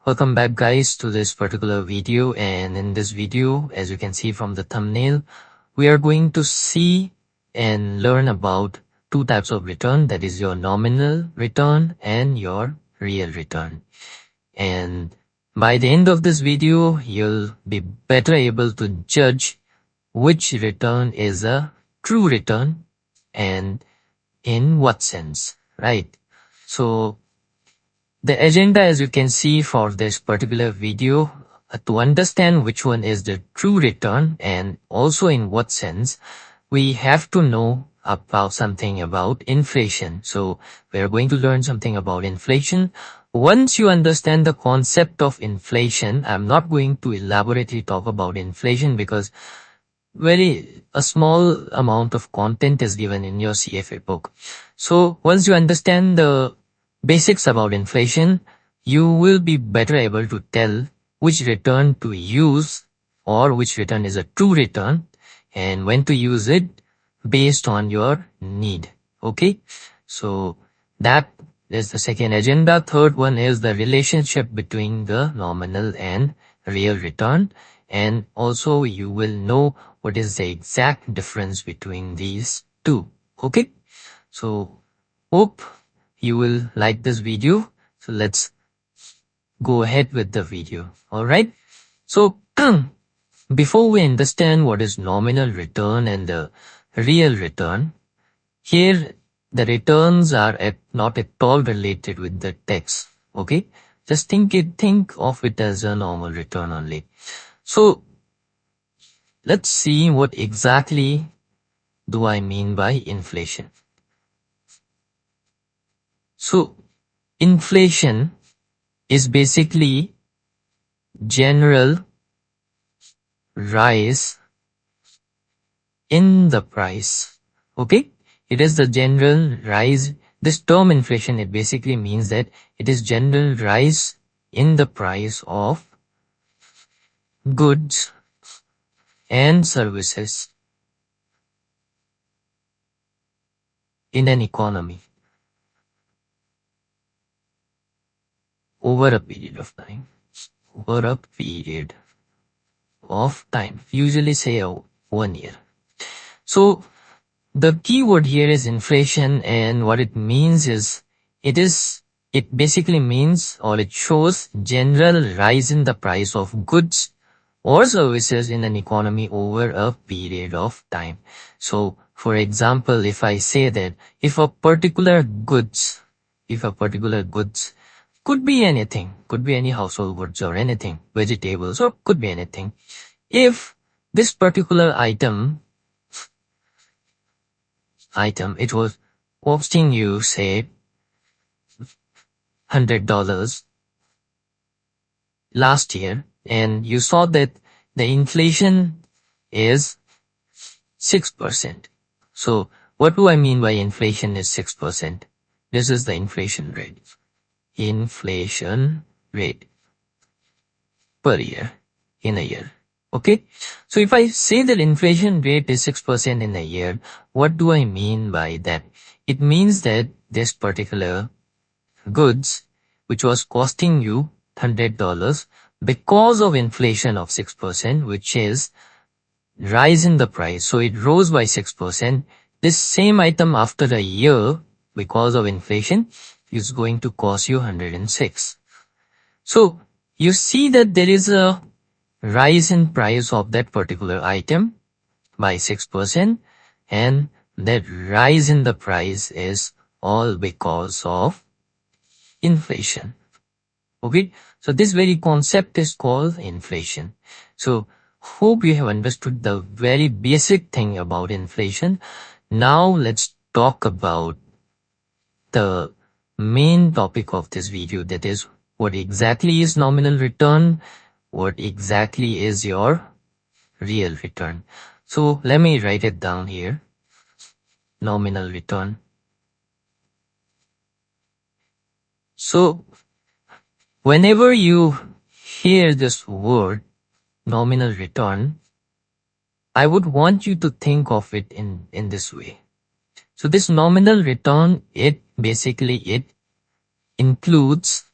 Welcome back guys to this particular video, and in this video, as you can see from the thumbnail, we are going to see and learn about two types of return, that is your nominal return and your real return. And by the end of this video, you'll be better able to judge which return is a true return and in what sense, right? So the agenda, as you can see for this particular video, to understand which one is the true return and also in what sense, we have to know about something about inflation. So we're going to learn something about inflation. Once you understand the concept of inflation, I'm not going to elaborately talk about inflation because a small amount of content is given in your CFA book. So once you understand the basics about inflation, you will be better able to tell which return to use or which return is a true return and when to use it based on your need. Okay, so that is the second agenda. Third one is the relationship between the nominal and real return, and also you will know what is the exact difference between these two. Okay, so hope you will like this video. So let's go ahead with the video. All right, so before we understand what is nominal return and the real return, here the returns are not at all related with the text. Okay, just think of it as a normal return only. So let's see what exactly do I mean by inflation. So inflation is basically general rise in the price. Okay, it is the general rise. This term inflation, it basically means that it is general rise in the price of goods and services in an economy over a period of time. Usually say 1 year. So the key word here is inflation, and what it means is it basically means, or it shows, general rise in the price of goods or services in an economy over a period of time. So for example, if I say that if a particular goods could be anything, could be any household goods or anything, vegetables, or could be anything. If this particular item, it was costing you, say, $100 last year, and you saw that the inflation is 6%. So what do I mean by inflation is 6%? This is the inflation rate. Inflation rate per year in a year. Okay, so if I say that inflation rate is 6% in a year, what do I mean by that? It means that this particular goods, which was costing you $100, because of inflation of 6%, which is rise in the price, so it rose by 6%, this same item after a year, because of inflation, is going to cost you 106. So you see that there is a rise in price of that particular item by 6%, and that rise in the price is all because of inflation. Okay, so this very concept is called inflation. So hope you have understood the very basic thing about inflation. Now let's talk about the main topic of this video, that is what exactly is nominal return, what exactly is your real return. So let me write it down here. Nominal return. So whenever you hear this word nominal return, I would want you to think of it in this way. So this nominal return, it includes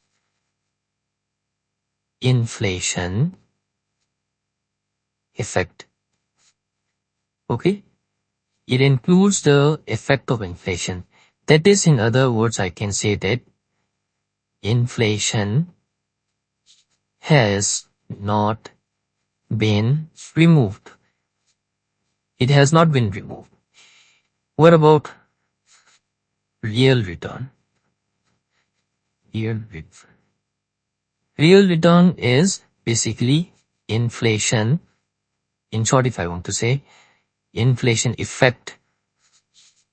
inflation effect. Okay, it includes the effect of inflation. That is, in other words, I can say that inflation has not been removed. It has not been removed. What about real return? Real return is basically inflation. In short, if I want to say, inflation effect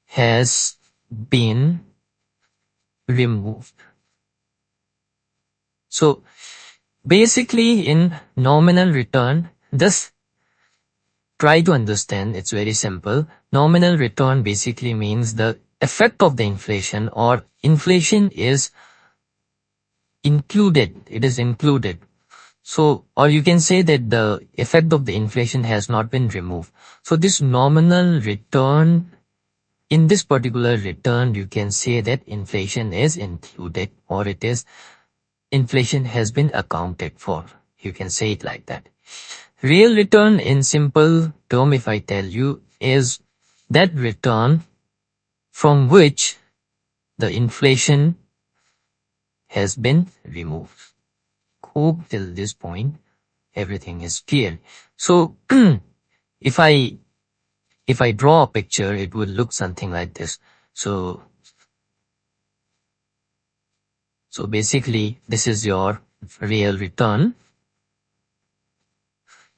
has been removed. So basically in nominal return, just try to understand, it's very simple. Nominal return basically means the effect of the inflation, or inflation is included. It is included. So, or you can say that the effect of the inflation has not been removed. So this nominal return, in this particular return, you can say that inflation is included, or it is inflation has been accounted for. You can say it like that. Real return, in simple term, if I tell you, is that return from which the inflation has been removed. Hope till this point everything is clear. So if I draw a picture, it would look something like this. So basically this is your real return.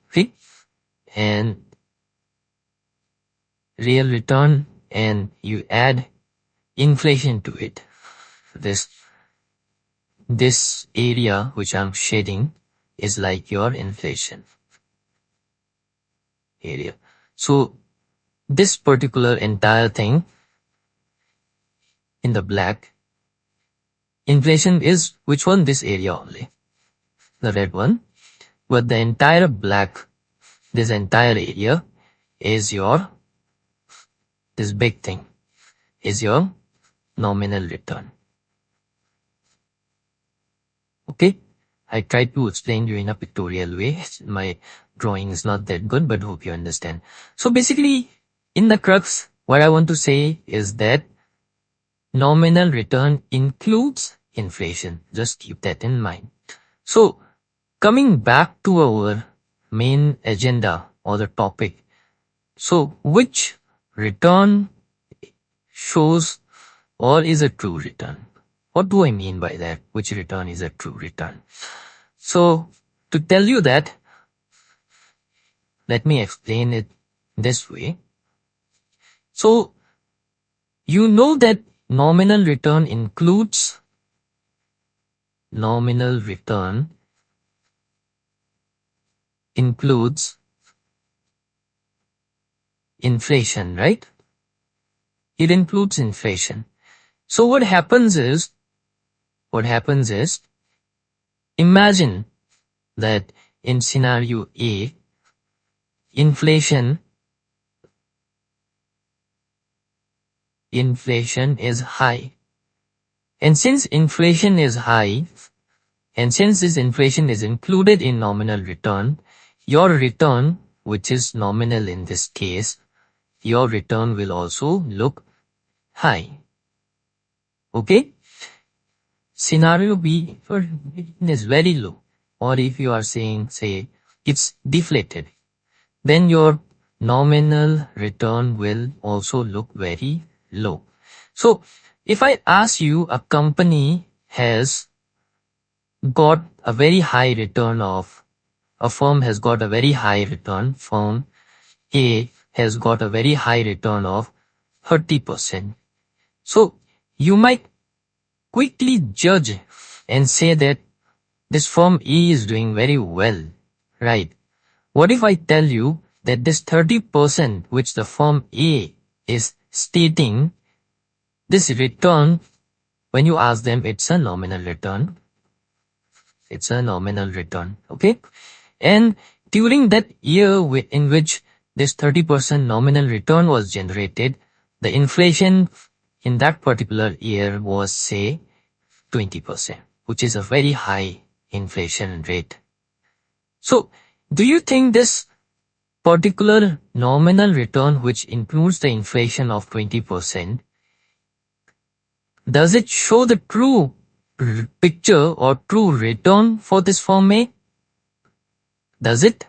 Okay? And real return, and you add inflation to it. This area which I'm shading is like your inflation area. So this particular entire thing in the black, inflation is which one? This area only, the red one. But the entire black, this entire area is your, this big thing is your nominal return. Okay, I tried to explain you in a pictorial way. My drawing is not that good, but hope you understand. So basically, in the crux, what I want to say is that nominal return includes inflation. Just keep that in mind. So coming back to our main agenda or the topic. So which return shows or is a true return? What do I mean by that? Which return is a true return? So to tell you that, let me explain it this way. So you know that nominal return includes inflation, right? It includes inflation. So what happens is, imagine that in scenario A, inflation is high. And since inflation is high, and since this inflation is included in nominal return, your return, which is nominal in this case, your return will also look high. Okay? Scenario B is very low. Or if you are saying, say, it's deflated, then your nominal return will also look very low. So if I ask you, a company has got a very high return of, a firm has got a very high return, firm A has got a very high return of 30%. So you might quickly judge and say that this firm E is doing very well, right? What if I tell you that this 30% which the firm A is stating, this return, when you ask them, it's a nominal return. It's a nominal return, okay? And during that year in which this 30% nominal return was generated, the inflation in that particular year was, say, 20%, which is a very high inflation rate. So, do you think this particular nominal return, which includes the inflation of 20%, does it show the true picture or true return for this firm A? Does it?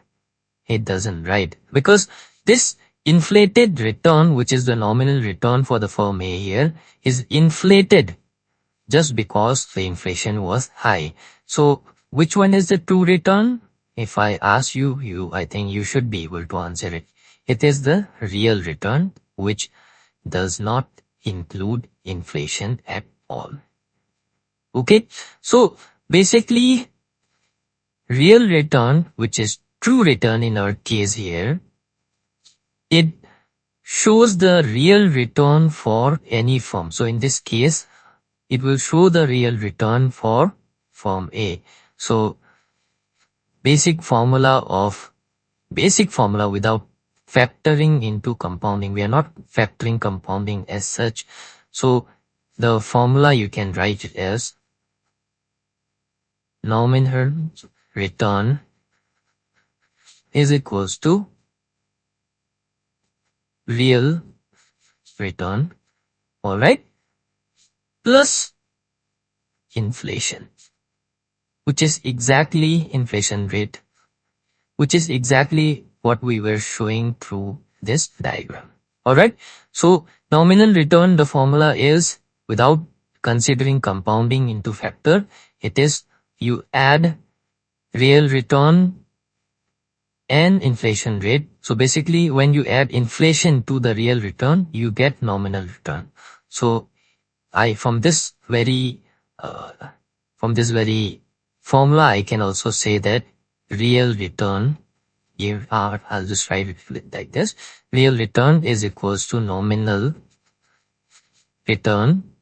It doesn't, right? Because this inflated return, which is the nominal return for the firm A here, is inflated just because the inflation was high. So which one is the true return? If I ask you, I think you should be able to answer it. It is the real return, which does not include inflation at all. Okay, so basically real return, which is true return in our case here, it shows the real return for any firm. So in this case, it will show the real return for firm A. So basic formula without factoring into compounding. We are not factoring compounding as such. So the formula you can write it as nominal return is equals to real return, alright, plus inflation, which is exactly inflation rate, which is exactly what we were showing through this diagram. Alright, so nominal return, the formula is without considering compounding into factor, it is you add real return and inflation rate. So basically when you add inflation to the real return, you get nominal return. So from this very formula, I can also say that real return, here I'll just write it like this. Real return is equals to nominal return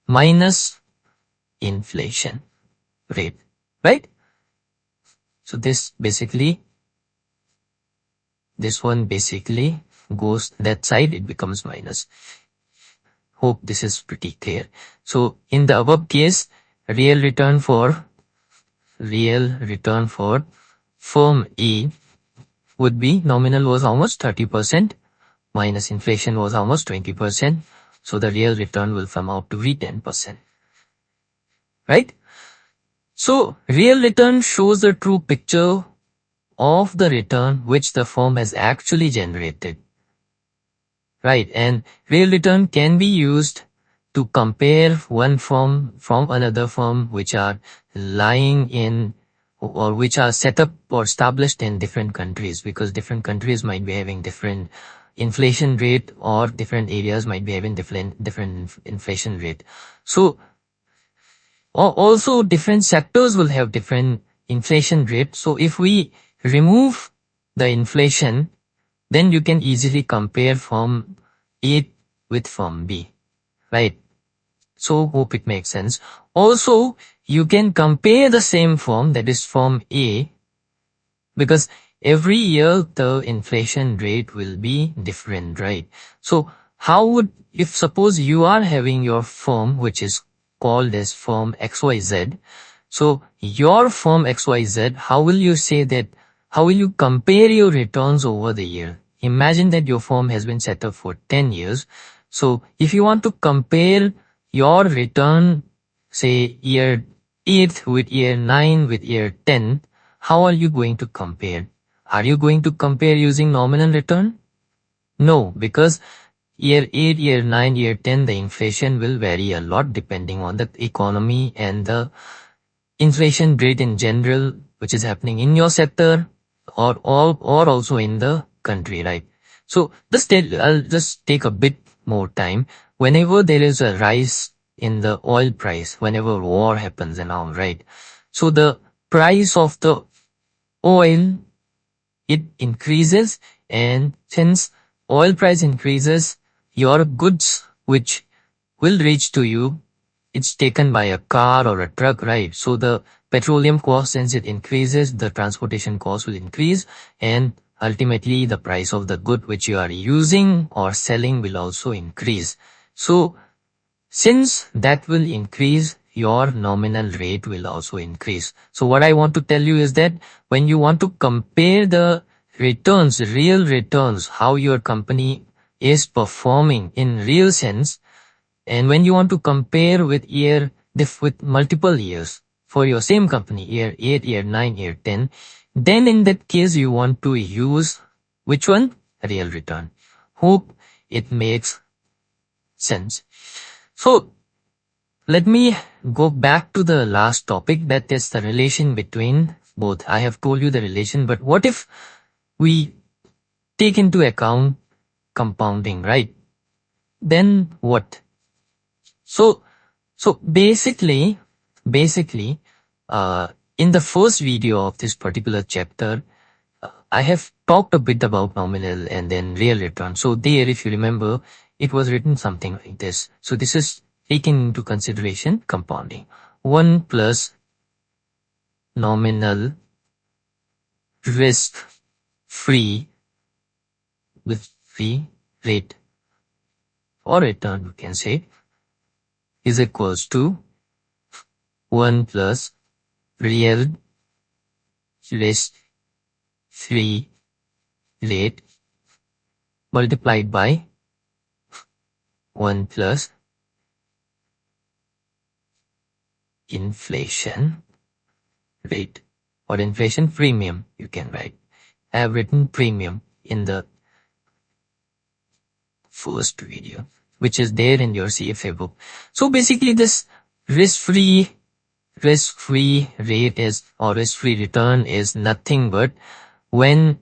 minus inflation rate, right? So this one basically goes that side, it becomes minus. Hope this is pretty clear. So in the above case, real return for firm E would be nominal was almost 30% minus inflation was almost 20%. So the real return will come out to be 10%. Right? So real return shows the true picture of the return which the firm has actually generated. Right, and real return can be used to compare one firm from another firm which are lying in or which are set up or established in different countries, because different countries might be having different inflation rate or different areas might be having different inflation rate. So also different sectors will have different inflation rate. So if we remove the inflation, then you can easily compare firm A with firm B, right? So hope it makes sense. Also, you can compare the same firm, that is firm A, because every year the inflation rate will be different, right? So how would, if suppose you are having your firm which is called as firm XYZ, so your firm XYZ, how will you say that, how will you compare your returns over the year? Imagine that your firm has been set up for 10 years. So if you want to compare your return, say year 8 with year 9 with year 10, how are you going to compare? Are you going to compare using nominal return? No, because year 8, year 9, year 10, the inflation will vary a lot depending on the economy and the inflation rate in general, which is happening in your sector or also in the country, right? So I'll just take a bit more time. Whenever there is a rise in the oil price, whenever war happens and all, right? So the price of the oil, it increases, and since oil price increases, your goods which will reach to you, it's taken by a car or a truck, right? So the petroleum cost, since it increases, the transportation cost will increase, and ultimately the price of the good which you are using or selling will also increase. So since that will increase, your nominal rate will also increase. So what I want to tell you is that when you want to compare the returns, real returns, how your company is performing in real sense, and when you want to compare with with multiple years for your same company, year 8, year 9, year 10, then in that case you want to use which one? Real return. Hope it makes sense. So let me go back to the last topic, that is the relation between both. I have told you the relation, but what if we take into account compounding, right? Then what? So basically, in the first video of this particular chapter, I have talked a bit about nominal and then real return. So there, if you remember, it was written something like this. So this is taking into consideration compounding. 1 plus nominal risk free with free rate or return, you can say, is equals to 1 plus real risk free rate multiplied by 1 plus inflation rate or inflation premium, you can write. I have written premium in the first video, which is there in your CFA book. So basically this risk-free rate is, or risk-free return is nothing but when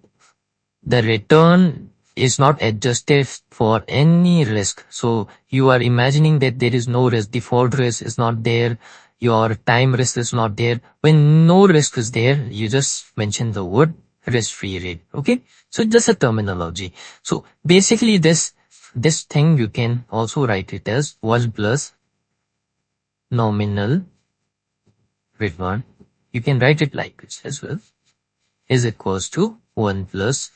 the return is not adjusted for any risk. So you are imagining that there is no risk, default risk is not there, your time risk is not there. When no risk is there, you just mention the word risk-free rate. Okay, so just a terminology. So basically this thing you can also write it as 1 plus nominal return. You can write it like this as well, is equals to 1 plus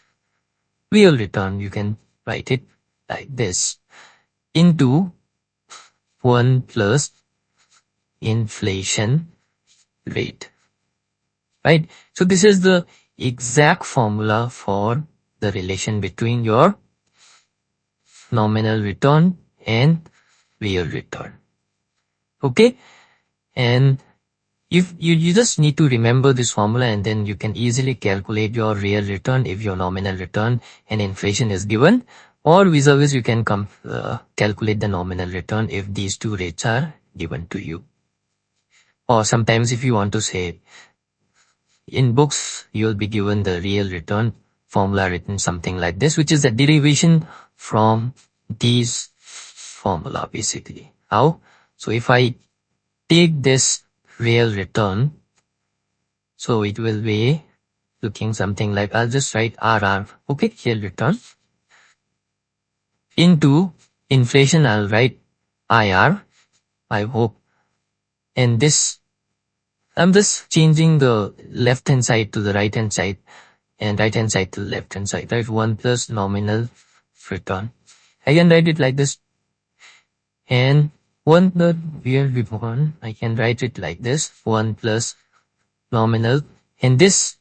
real return. You can write it like this, into 1 plus inflation rate, right? So this is the exact formula for the relation between your nominal return and real return. Okay, and if you just need to remember this formula, and then you can easily calculate your real return if your nominal return and inflation is given, or vis-a-vis you can calculate the nominal return if these two rates are given to you. Or sometimes if you want to say, in books you'll be given the real return formula written something like this, which is a derivation from these formula basically. How? So if I take this real return, so it will be looking something like, I'll just write RR, okay, real return, into inflation, I'll write IR, I hope, and this, I'm just changing the left hand side to the right hand side and right hand side to the left hand side, right? 1 plus nominal return. I can write it like this, and 1 plus real return, I can write it like this, 1 plus nominal, and this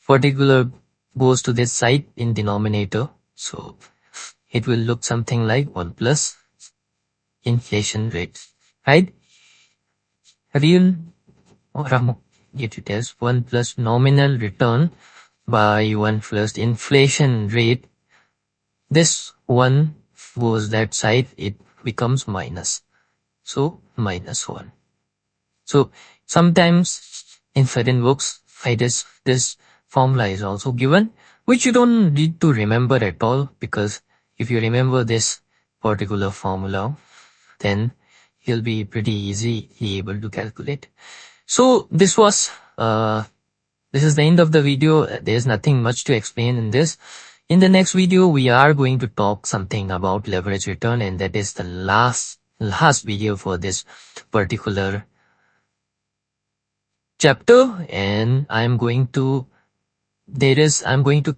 particular goes to this side in denominator, so it will look something like 1 plus inflation rate, right? Real, or get it as 1 plus nominal return by 1 plus inflation rate. This 1 goes that side, it becomes minus, so minus 1. So sometimes in certain books, this formula is also given, which you don't need to remember at all, because if you remember this particular formula, then you'll be pretty easily able to calculate. So this is the end of the video. There's nothing much to explain in this. In the next video, we are going to talk something about leverage return, and that is the last video for this particular chapter. And I'm going to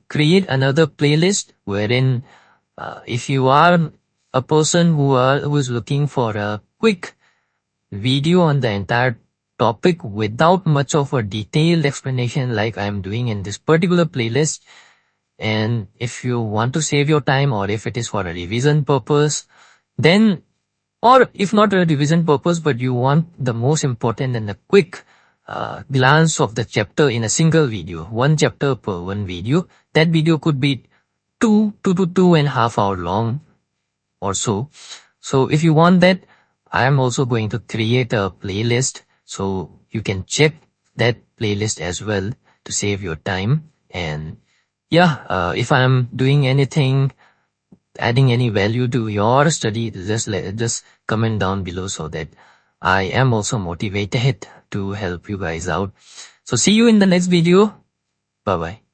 create another playlist wherein if you are a person who is looking for a quick video on the entire topic without much of a detailed explanation like I'm doing in this particular playlist. And if you want to save your time, or if it is for a revision purpose, then, or if not a revision purpose, but you want the most important and a quick glance of the chapter in a single video, one chapter per one video, that video could be 2 to 2.5 hours long or so. So if you want that, I am also going to create a playlist, so you can check that playlist as well to save your time. And yeah, if I'm doing anything, adding any value to your study, just comment down below so that I am also motivated to help you guys out. So see you in the next video. Bye bye.